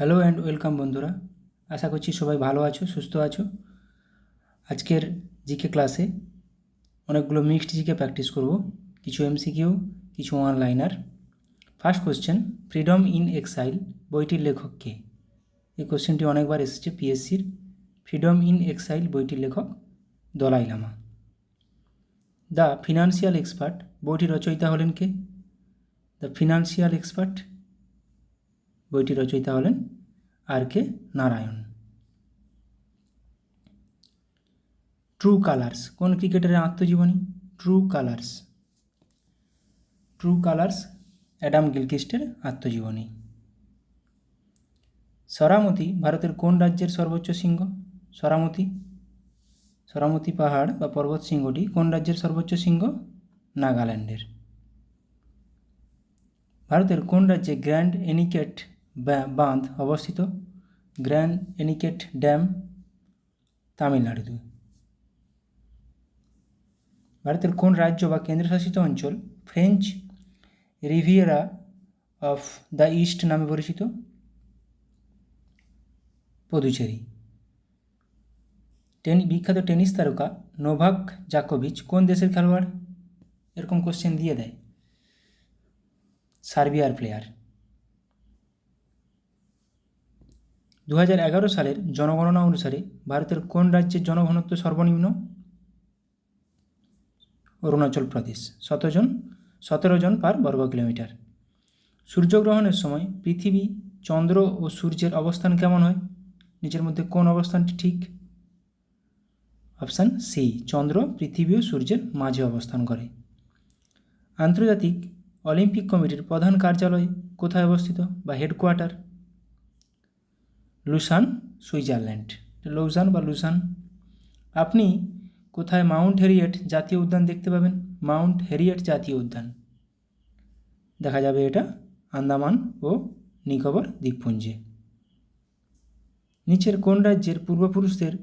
Hello and welcome বন্ধুরা, আশা করছি সবাই ভালো আছো, সুস্থ আছো। আজকের জিকে ক্লাসে অনেকগুলো মিক্সড জিকে প্র্যাকটিস করব, কিছু এমসিকিউ, কিছু one liner. First question, freedom in exile বইটির লেখক কে? এই কোশ্চেনটি অনেকবার এসেছে পিএসসির। ফ্রিডম ইন এক্সাইল বইটির লেখক Dalai Lama. The financial expert বইটির রচয়িতা হলেন কে? দ্য ফিনান্সিয়াল এক্সপার্ট বইটির রচয়িতা হলেন আর কে নারায়ণ। ট্রু কালার্স কোন ক্রিকেটারের আত্মজীবনী? ট্রু কালার্স অ্যাডাম গিলক্রিস্টের আত্মজীবনী। সরামতি ভারতের কোন রাজ্যের সর্বোচ্চ শৃঙ্গ? সরামতি পাহাড় বা পর্বত শৃঙ্গটি কোন রাজ্যের সর্বোচ্চ শৃঙ্গ? নাগাল্যান্ডের। ভারতের কোন রাজ্যে গ্র্যান্ড এনিকেট বাঁধ অবস্থিত? গ্র্যান্ড এনিকেট ড্যাম তামিলনাড়ুতে। ভারতের কোন রাজ্য বা কেন্দ্রশাসিত অঞ্চল French Riviera of the east নামে পরিচিত? পুদুচেরি। বিখ্যাত টেনিস তারকা নোভাক জোকোভিচ কোন দেশের খেলোয়াড়? এরকম কোশ্চেন দিয়ে দেয়। সার্বিয়ার প্লেয়ার। 2011 সালের জনগণনা অনুসারে ভারতের কোন রাজ্যের জনঘনত্ব সর্বনিম্ন? অরুণাচল প্রদেশ। 17 জন পার বর্গ কিলোমিটার। সূর্যগ্রহণের সময় পৃথিবী, চন্দ্র ও সূর্যের অবস্থান কেমন হয়? নিচের মধ্যে কোন অবস্থানটি ঠিক? অপশান সি, চন্দ্র পৃথিবী ও সূর্যের মাঝে অবস্থান করে। আন্তর্জাতিক অলিম্পিক কমিটির প্রধান কার্যালয় কোথায় অবস্থিত বা হেডকোয়ার্টার? Luschan, Switzerland. লুসান। আপনি কোথায় মাউন্ট হেরিয়েট জাতীয় উদ্যান দেখতে পাবেন? মাউন্ট হেরিয়েট জাতীয় উদ্যান দেখা যাবে এটা আন্দামান ও নিকোবর দ্বীপপুঞ্জে। নিচের কোন রাজ্যের পূর্বপুরুষদের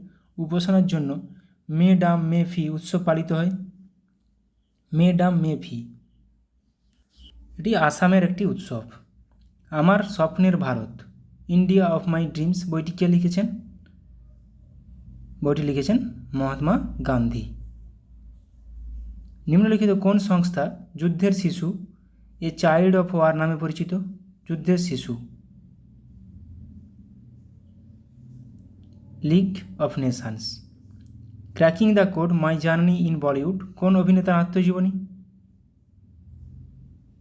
উপাসনার জন্য মে ডাম মে ফি উৎসব পালিত হয়? মে ডাম মে ফি এটি আসামের একটি উৎসব। আমার স্বপ্নের Bharat, India of my dreams বইটি কে লিখেছেন? বইটি লিখেছেন মহাত্মা গান্ধী। নিম্নলিখিত কোন সংস্থা যুদ্ধের শিশু এ চাইল্ড অফ ওয়ার নামে পরিচিত? যুদ্ধের শিশু league of nations. Cracking the code my journey in Bollywood কোন অভিনেতার আত্মজীবনী?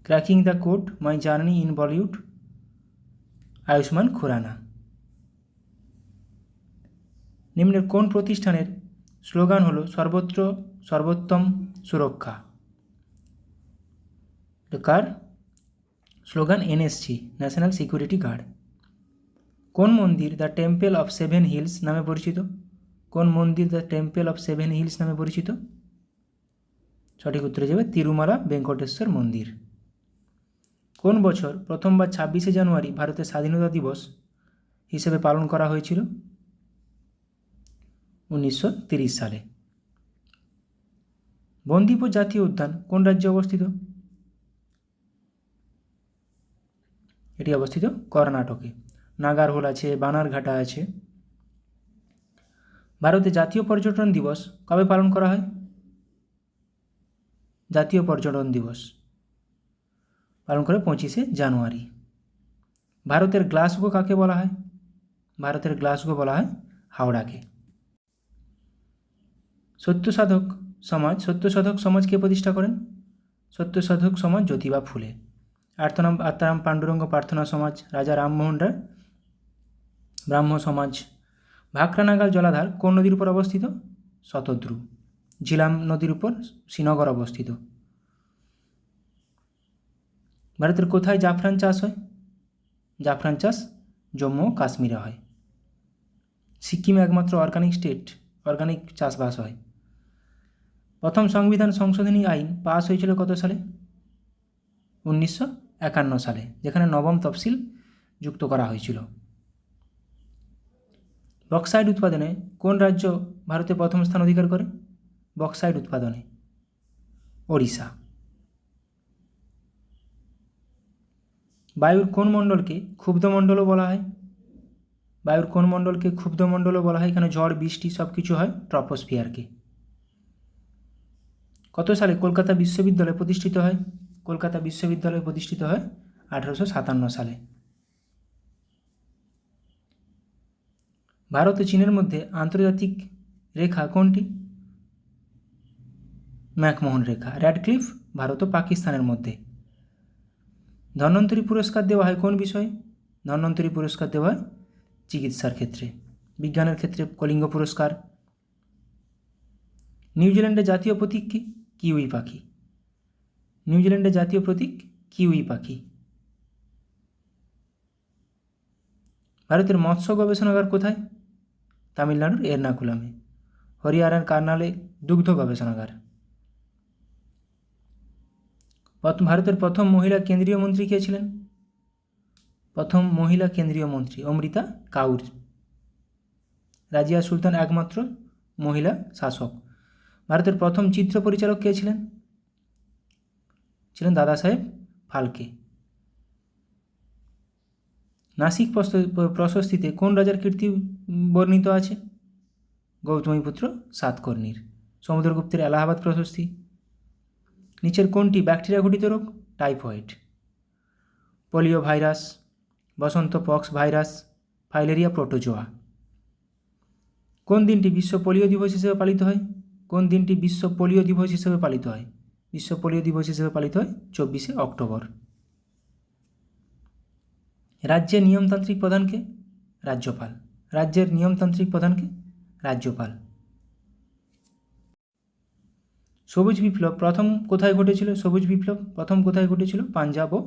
Cracking the code my journey in Bollywood Ayushmann Khurrana. নিম্নের কোন প্রতিষ্ঠানের স্লোগান হলো সর্বত্র সর্বোত্তম সুরক্ষা? কার slogan? NSG, national security guard. কোন মন্দির the temple of seven hills নামে পরিচিত? কোন মন্দির the temple of seven hills নামে পরিচিত? সঠিক উত্তরে যাবে তিরুমালা বেঙ্কটেশ্বর মন্দির। কোন বছর প্রথমবার 26শে জানুয়ারি ভারতের স্বাধীনতা দিবস হিসেবে পালন করা হয়েছিল? 1930 সালে। বন্দিপুর জাতীয় উদ্যান কোন রাজ্যে অবস্থিত? এটি অবস্থিত কর্ণাটকে। নাগারহোল আছে, বানারঘাটা আছে। ভারতে জাতীয় পর্যটন দিবস কবে পালন করা হয়? জাতীয় পর্যটন দিবস পালন করে 25শে জানুয়ারি। ভারতের গ্লাসগো কাকে বলা হয়? ভারতের গ্লাসগো বলা হয় হাওড়াকে। সত্যসাধক সমাজ কে প্রতিষ্ঠা করেন? সত্যসাধক সমাজ জ্যোতিবা ফুলে। আত্মারাম পাণ্ডুরঙ্গ প্রার্থনা সমাজ রাজা রামমোহন রায় ব্রাহ্ম সমাজ। ভাকরা নাগাল জলাধার কোন নদীর উপর অবস্থিত? শতদ্রু। ঝিলাম নদীর উপর শ্রীনগর অবস্থিত। ভারতের কোথায় জাফরান চাষ হয়? জাফরান চাষ জম্মু ও কাশ্মীরে হয়। সিকিমে একমাত্র অর্গানিক চাষবাস হয়। প্রথম সংবিধান সংশোধনী আইন পাস হয়েছিল কত সালে? 1951 সালে, যেখানে নবম তফসিল যুক্ত করা হয়েছিল। বক্সাইট উৎপাদনে কোন রাজ্য ভারতে প্রথম স্থান অধিকার করে? বক্সাইট উৎপাদনে ওড়িশা। বায়ুর কোন মণ্ডলকে ক্ষুব্ধ মণ্ডলও বলা হয়? বায়ুর কোন মণ্ডলকে ক্ষুব্ধ মণ্ডলও বলা হয়? এখানে ঝড় বৃষ্টি সব কিছু হয় ট্রপোস্ফিয়ারকে। কত সালে কলকাতা বিশ্ববিদ্যালয় প্রতিষ্ঠিত হয়? কলকাতা বিশ্ববিদ্যালয় প্রতিষ্ঠিত হয় 1857 সালে। ভারত ও চীনের মধ্যে আন্তর্জাতিক রেখা কোনটি? ম্যাকমোহন রেখা। র্যাডক্লিফ ভারত ও পাকিস্তানের মধ্যে। ধন্বন্তরী পুরস্কার দেওয়া হয় কোন বিষয়ে? ধন্বন্তরী পুরস্কার দেওয়া হয় চিকিৎসার ক্ষেত্রে। বিজ্ঞানের ক্ষেত্রে কলিঙ্গ পুরস্কার। নিউজিল্যান্ডের জাতীয় প্রতীক কি? কিউই পাখি। নিউজিল্যান্ডের জাতীয় প্রতীক কিউই পাখি। ভারতের মৎস্য গবেষণাগার কোথায়? তামিলনাড়ুর এর্নাকুলামে। হরিয়ানার কার্নালে দুগ্ধ গবেষণাগার। ভারতের প্রথম মহিলা কেন্দ্রীয় মন্ত্রী কে ছিলেন? প্রথম মহিলা কেন্দ্রীয় মন্ত্রী অমৃতা কাউর। রাজিয়া সুলতান একমাত্র মহিলা শাসক। ভারতের প্রথম চিত্র পরিচালক কে ছিলেন? ছিলেন দাদা সাহেব ফালকে। নাসিক প্রশস্তিতে কোন রাজার কীর্তি বর্ণিত আছে? গৌতমীপুত্র সাতকর্ণীর। সমুদ্রগুপ্তের এলাহাবাদ প্রশস্তি। নিচের কোনটি ব্যাকটেরিয়া ঘটিত রোগ? টাইফয়েড। পোলিও ভাইরাস, বসন্ত পক্স ভাইরাস, ফাইলেরিয়া প্রোটোজোয়া। কোন দিনটি বিশ্ব পোলিও দিবস হিসেবে পালিত হয়? কোন দিনটি বিশ্ব পোলিও দিবস হিসেবে পালিত হয়? বিশ্ব পোলিও দিবস হিসেবে পালিত হয় 24শে অক্টোবর। রাজ্যের নিয়মতান্ত্রিক প্রধানকে? রাজ্যপাল। রাজ্যের নিয়মতান্ত্রিক প্রধানকে? রাজ্যপাল। সবুজ বিপ্লব প্রথম কোথায় ঘটেছিল? সবুজ বিপ্লব প্রথম কোথায় ঘটেছিল? পাঞ্জাব ও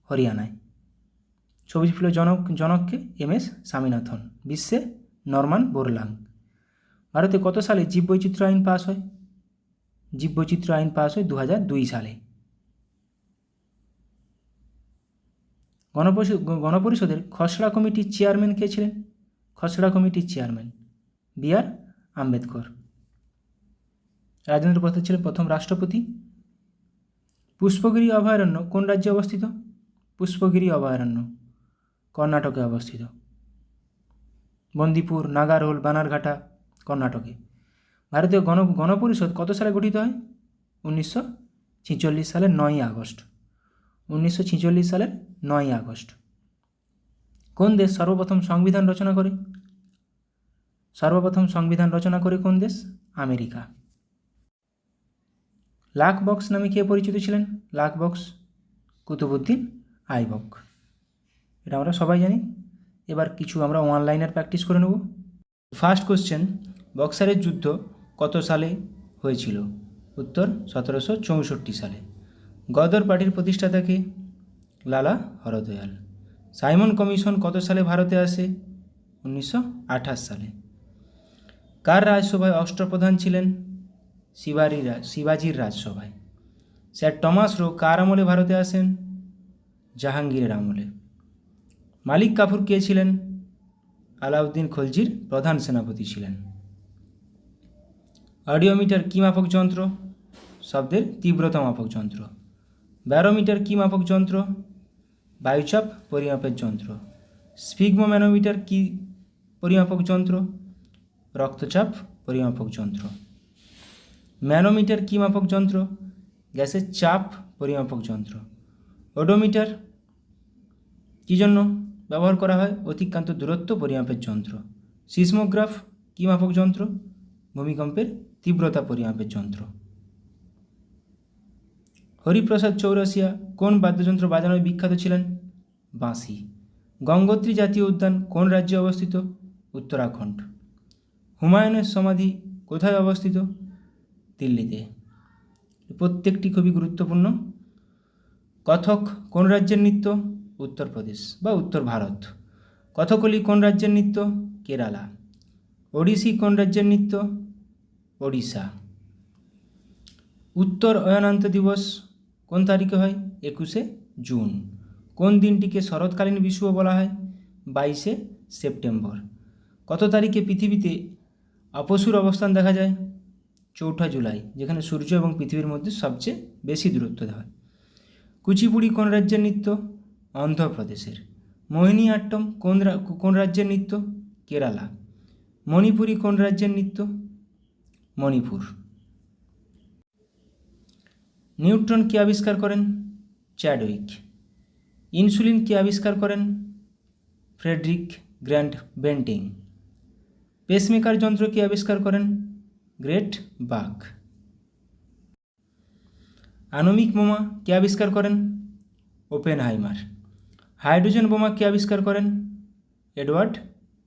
হরিয়ানায়। সবুজ বিপ্লব জনককে? MS স্বামীনাথন। বিশ্বে নরমান বোরলাং। ভারতে কত সালে জীববৈচিত্র্য আইন পাস হয়? জীববৈচিত্র্য আইন পাস হয় 2002 সালে। গণপরিষদের খসড়া কমিটির চেয়ারম্যান কে ছিলেন? খসড়া কমিটির চেয়ারম্যান BR আম্বেদকর। রাজেন্দ্র প্রসাদ ছিলেন প্রথম রাষ্ট্রপতি। পুষ্পগিরি অভয়ারণ্য কোন রাজ্যে অবস্থিত? পুষ্পগিরি অভয়ারণ্য কর্ণাটকে অবস্থিত। বন্দিপুর, নাগারহোল, বানারঘাটা কর্ণাটকে। ভারতীয় গণপরিষদ কত সালে গঠিত হয়? 1946 সালের 9ই আগস্ট। 1946 সালের 9ই আগস্ট। কোন দেশ সর্বপ্রথম সংবিধান রচনা করে? সর্বপ্রথম সংবিধান রচনা করে কোন দেশ? আমেরিকা। লাক বক্স নামে কে পরিচিত ছিলেন? লাক বক্স কুতুবউদ্দিন আইবক। এটা আমরা সবাই জানি। এবার কিছু আমরা অনলাইনের প্র্যাকটিস করে নেব। ফার্স্ট কোশ্চেন, বক্সারের যুদ্ধ কত সালে হয়েছিল? উত্তর 1764 সালে। গদর পার্টির প্রতিষ্ঠাতা কে? লালা হরদয়াল। সাইমন কমিশন কত সালে ভারতে আসে? 1928 সালে। কার রাজসভায় অষ্টপ্রধান ছিলেন? শিবাজির রাজসভায়। স্যার টমাস রো কার আমলে ভারতে আসেন? জাহাঙ্গীরের আমলে। মালিক কাফুর কে ছিলেন? আলাউদ্দিন খলজির প্রধান সেনাপতি ছিলেন। অডিওমিটার কী মাপক যন্ত্র? শব্দের তীব্রতা মাপক যন্ত্র। ব্যারোমিটার কী মাপক যন্ত্র? বায়ুচাপ পরিমাপের যন্ত্র। স্ফিগমোম্যানোমিটার কী পরিমাপক যন্ত্র? রক্তচাপ পরিমাপক যন্ত্র। ম্যানোমিটার কী মাপক যন্ত্র? গ্যাসের চাপ পরিমাপক যন্ত্র। ওডোমিটার কী জন্য ব্যবহার করা হয়? অতিক্রান্ত দূরত্ব পরিমাপের যন্ত্র। সিসমোগ্রাফ কী মাপক যন্ত্র? ভূমিকম্পের তীব্রতা পরিমাপের যন্ত্র। হরিপ্রসাদ চৌরাসিয়া কোন বাদ্যযন্ত্র বাজানোয় বিখ্যাত ছিলেন? বাঁশি। গঙ্গোত্রী জাতীয় উদ্যান কোন রাজ্যে অবস্থিত? উত্তরাখণ্ড। হুমায়ুনের সমাধি কোথায় অবস্থিত? দিল্লিতে। প্রত্যেকটি খুবই গুরুত্বপূর্ণ। কথক কোন রাজ্যের নৃত্য? উত্তরপ্রদেশ বা উত্তর ভারত। কথকলি কোন রাজ্যের নৃত্য? কেরালা। ওড়িশি কোন রাজ্যের নৃত্য? ওড়িশা। উত্তর অয়নান্ত দিবস কোন তারিখে হয়? 21শে জুন। কোন দিনটিকে শরৎকালীন বিষুব বলা হয়? 22শে সেপ্টেম্বর। কত তারিখে পৃথিবীতে আপসুর অবস্থান দেখা যায়? 4ঠা জুলাই, যেখানে সূর্য এবং পৃথিবীর মধ্যে সবচেয়ে বেশি দূরত্ব হয়। কুচিপুড়ি কোন রাজ্যের নৃত্য? অন্ধ্রপ্রদেশের। মোহিনী আট্টম কোন রাজ্যের নৃত্য? কেরালা। মণিপুরি কোন রাজ্যের নৃত্য? মণিপুর। নিউট্রন কে আবিষ্কার করেন? চ্যাডউইক। ইনসুলিন কে আবিষ্কার করেন? Friedrich grant Bentinck. পেসমেকার যন্ত্র কে আবিষ্কার করেন? গ্রেট বাক। আণবিক বোমা কে আবিষ্কার করেন? ওপেনহাইমার। হাইড্রোজেন বোমা কে আবিষ্কার করেন? Edward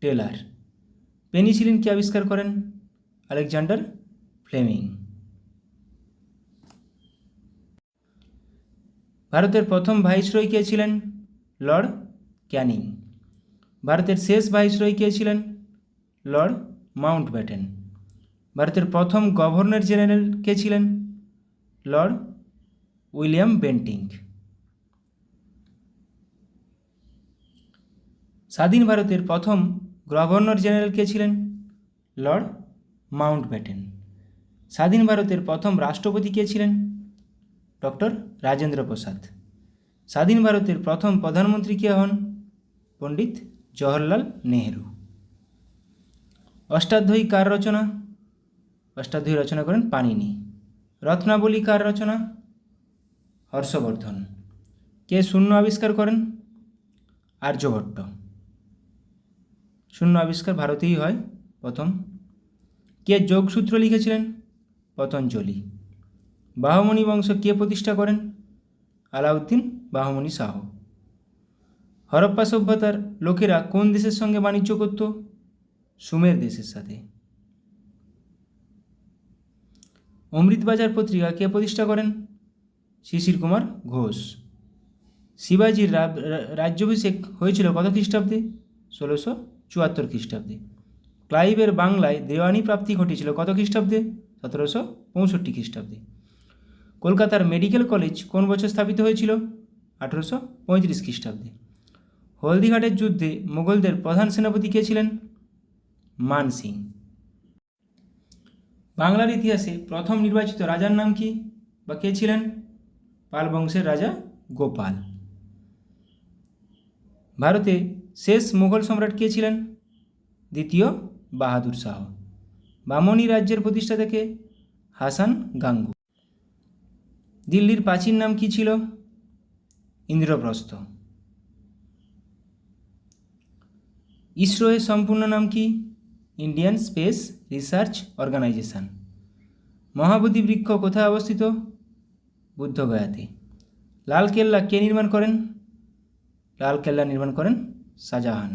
teller. পেনিসিলিন কে আবিষ্কার করেন? Alexander Fleming. ভারতের প্রথম ভাইসরয় কে ছিলেন? Lord Canning. ভারতের শেষ ভাইসরয় কে ছিলেন? Lord Mountbatten. ভারতের প্রথম গভর্নর জেনারেল কে ছিলেন? Lord William Bentinck. স্বাধীন ভারতের প্রথম গভর্নর জেনারেল কে ছিলেন? Lord Mountbatten. স্বাধীন ভারতের প্রথম রাষ্ট্রপতি কে ছিলেন? ডক্টর রাজেন্দ্র প্রসাদ। স্বাধীন ভারতের প্রথম প্রধানমন্ত্রী কে হন? পণ্ডিত জওহরলাল নেহেরু। অষ্টাধ্যায়ী কার রচনা? অষ্টাধ্যায়ী রচনা করেন পাণিনি। রত্নাবলী কার রচনা? হর্ষবর্ধন। কে শূন্য আবিষ্কার করেন? আর্যভট্ট। শূন্য আবিষ্কার ভারতেই হয় প্রথম। কে যোগসূত্র লিখেছিলেন? পতঞ্জলি। বাহমনি বংশ কে প্রতিষ্ঠা করেন? আলাউদ্দিন বাহমনি শাহ। হরপ্পা সভ্যতার লোকেরা কোন দেশের সঙ্গে বাণিজ্য করত? সুমের দেশের সাথে। অমৃতবাজার পত্রিকা কে প্রতিষ্ঠা করেন? শিশির কুমার ঘোষ। শিবাজির রাজ্যাভিষেক হয়েছিল কত খ্রিস্টাব্দে? 1674 খ্রিস্টাব্দে। ক্লাইভের বাংলায় দেওয়ানি প্রাপ্তি ঘটেছিল কত খ্রিস্টাব্দে? 1765 খ্রিস্টাব্দে। কলকাতার মেডিকেল কলেজ কোন বছর স্থাপিত হয়েছিল? 1835 খ্রিস্টাব্দে। হলদিঘাটের যুদ্ধে মুঘলদের প্রধান সেনাপতি কে ছিলেন? মান সিং। বাংলার ইতিহাসে প্রথম নির্বাচিত রাজার নাম কি বা কে ছিলেন? পাল বংশের রাজা গোপাল। ভারতে শেষ মুঘল সম্রাট কে ছিলেন? দ্বিতীয় বাহাদুর শাহ। বামনি রাজ্যের প্রতিষ্ঠাতা কে? হাসান গাঙ্গু। দিল্লির প্রাচীন নাম কি ছিল? ইন্দ্রপ্রস্থ। ইসরো এর সম্পূর্ণ নাম কি? Indian Space Research Organisation. Mahabodhi বৃক্ষ কোথায় অবস্থিত? বুদ্ধগয়াতে। লালকেল্লা কে নির্মাণ করেন? লালকেল্লা নির্মাণ করেন শাহজাহান।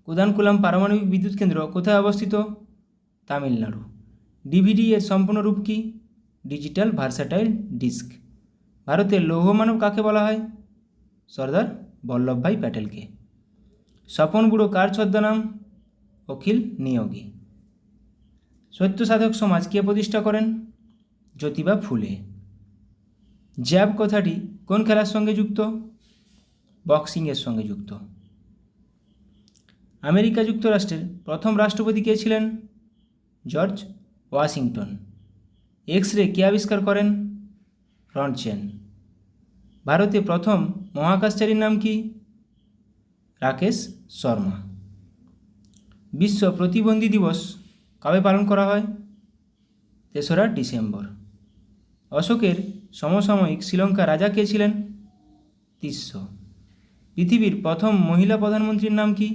কুদানকুলাম পারমাণবিক বিদ্যুৎ কেন্দ্র কোথায় অবস্থিত? তামিলনাড়ু। ডিভিডি এর সম্পূর্ণ রূপ কি? Digital versatile disc. ভারতের লৌহ মানব কাকে বলা হয়? সর্দার বল্লভভাই প্যাটেলকে। স্বপন বুড়ো কার ছদ্মনাম? অখিল নিয়োগী। সত্য সাধক সমাজ কে প্রতিষ্ঠা করেন? জ্যোতিবা ফুলে। জ্যাব কথাটি কোন খেলার সঙ্গে যুক্ত? বক্সিংয়ের সঙ্গে যুক্ত। আমেরিকা যুক্তরাষ্ট্রের প্রথম রাষ্ট্রপতি কে ছিলেন? George Washington. এক্স রে কে আবিষ্কার করেন? রন্টজেন। ভারতে প্রথম মহাকাশচারীর নাম কি? রাকেশ শর্মা। বিশ্ব প্রতিবন্ধী দিবস কবে পালন করা হয়? 3রা ডিসেম্বর। অশোকের সমসাময়িক শ্রীলঙ্কার রাজা কে ছিলেন? তিস্য। পৃথিবীর প্রথম মহিলা প্রধানমন্ত্রীর নাম কি?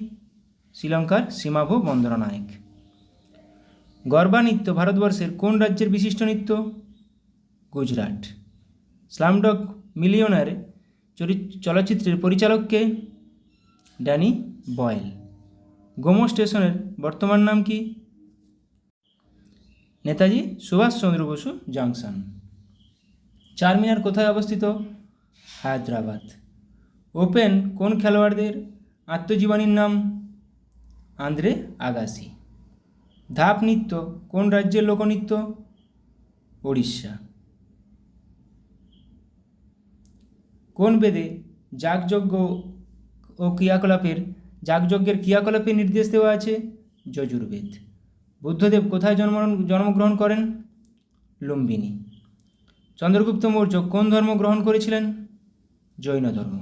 শ্রীলঙ্কার সীমাভো বন্দরনায়েক। গরবা নৃত্য ভারতবর্ষের কোন রাজ্যের বিশিষ্ট নৃত্য? গুজরাট। স্লামডগ মিলিয়নার চলচ্চিত্রের পরিচালক কে? Danny boil. গোমো স্টেশনের বর্তমান নাম কি? নেতাজি সুভাষচন্দ্র বসু জাংশন। চারমিনার কোথায় অবস্থিত? হায়দ্রাবাদ। ওপেন কোন খেলোয়াড়দের আত্মজীবনীর নাম? Andre Agassi. ধাপ নৃত্য কোন রাজ্যের লোকনৃত্য? ওড়িশা। কোন বেদে যাগযজ্ঞ ও যাগযজ্ঞের ক্রিয়াকলাপের নির্দেশ দেওয়া আছে? যজুর্বেদ। বুদ্ধদেব কোথায় জন্মগ্রহণ করেন? লুম্বিনী। চন্দ্রগুপ্ত মৌর্য কোন ধর্ম গ্রহণ করেছিলেন? জৈন ধর্ম।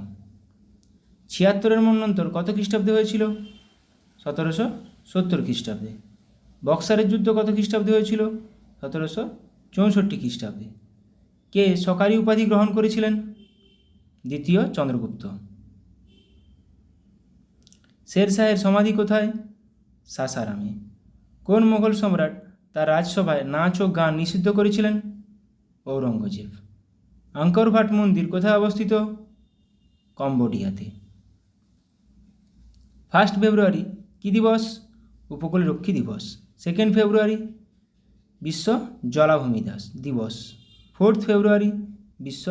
ছিয়াত্তরের মন্বন্তর কত খ্রিস্টাব্দে হয়েছিল? 1770 খ্রিস্টাব্দে। বক্সারের যুদ্ধ কত খ্রিস্টাব্দে হয়েছিল? 1764 খ্রিস্টাব্দে। কে সকারি উপাধি গ্রহণ করেছিলেন? দ্বিতীয় চন্দ্রগুপ্ত। শেরশাহের সমাধি কোথায়? সাসারামে। কোন মোগল সম্রাট তার রাজসভায় নাচ ও গান নিষিদ্ধ করেছিলেন? ঔরঙ্গজেব। আঙ্কর ভাট মন্দির কোথায় অবস্থিত? কম্বোডিয়াতে। 1 ফেব্রুয়ারি কী দিবস? উপকূলরক্ষী দিবস। 2 ফেব্রুয়ারি বিশ্ব জলাভূমি দিবস। 4 ফেব্রুয়ারি বিশ্ব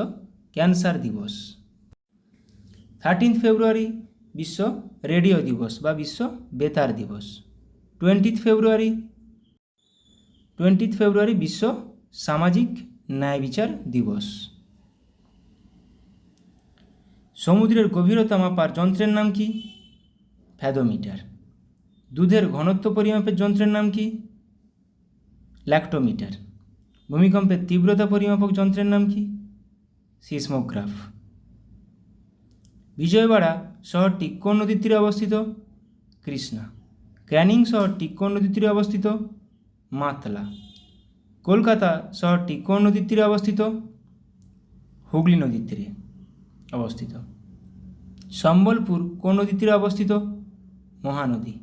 ক্যান্সার দিবস। 13 ফেব্রুয়ারি বিশ্ব রেডিও দিবস বা বিশ্ব বেতার দিবস। 20 ফেব্রুয়ারি বিশ্ব সামাজিক ন্যায় বিচার দিবস। সমুদ্রের গভীরতা মাপার যন্ত্রের নাম কি? ফ্যাদোমিটার। দুধের ঘনত্ব পরিমাপের যন্ত্রের নাম কি? ল্যাক্টোমিটার। ভূমিকম্পের তীব্রতা পরিমাপক যন্ত্রের নাম কি? সিসমোগ্রাফ। বিজয়বাড়া শহরটি কোন নদীর তীরে অবস্থিত? কৃষ্ণা। ক্যানিং শহরটি কোন নদীর তীরে অবস্থিত? মাতলা। কলকাতা শহরটি কোন নদীর তীরে অবস্থিত? হুগলি নদীর তীরে অবস্থিত। সম্বলপুর কোন নদীর তীরে অবস্থিত? মহানদী।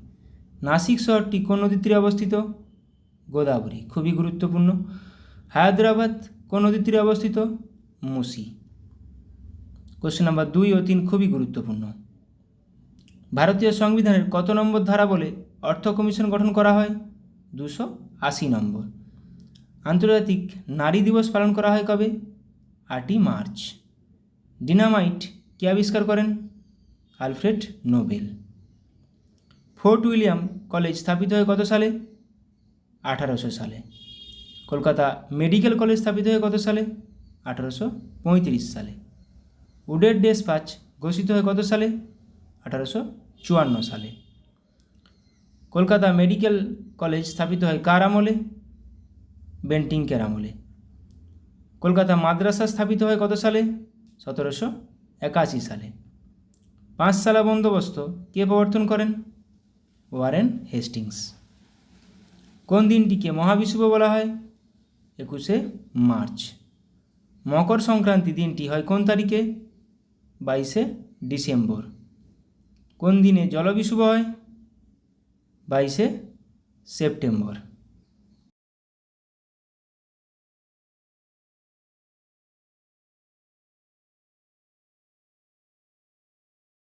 নাসিক শহরটি কোন নদীর তীরে অবস্থিত? গোদাবরী। খুবই গুরুত্বপূর্ণ। হায়দ্রাবাদ কোন নদীর তীরে অবস্থিত? মুসি। কোশ্চেন নাম্বার 2 ও 3 খুবই গুরুত্বপূর্ণ। ভারতীয় সংবিধানের কত নম্বর ধারা বলে অর্থ কমিশন গঠন করা হয়? 280 নম্বর। আন্তর্জাতিক নারী দিবস পালন করা হয় কবে? 8ই মার্চ। ডিনামাইট কে আবিষ্কার করেন? Alfred Nobel. Fort William college স্থাপিত হয় কত সালে? 1800 সালে। কলকাতা মেডিকেল কলেজ স্থাপিত হয় কত সালে? 1835 সালে। উডের ডেসপাচ ঘোষিত হয় কত সালে? 1854 সালে। কলকাতা মেডিকেল কলেজ স্থাপিত হয় কার আমলে? বেন্টিংকের আমলে। কলকাতা মাদ্রাসা স্থাপিত হয় কত সালে? 1781 সালে। পাঁচশালা বন্দোবস্ত কে প্রবর্তন করেন? Warren Hastings. কোন দিনটিকে মহাবিষুব বলা হয়? 21শে মার্চ। মকর সংক্রান্তি দিনটি হয় কোন তারিখে? 22শে ডিসেম্বর। কোন দিনে জলবিষুব হয়? 22শে সেপ্টেম্বর।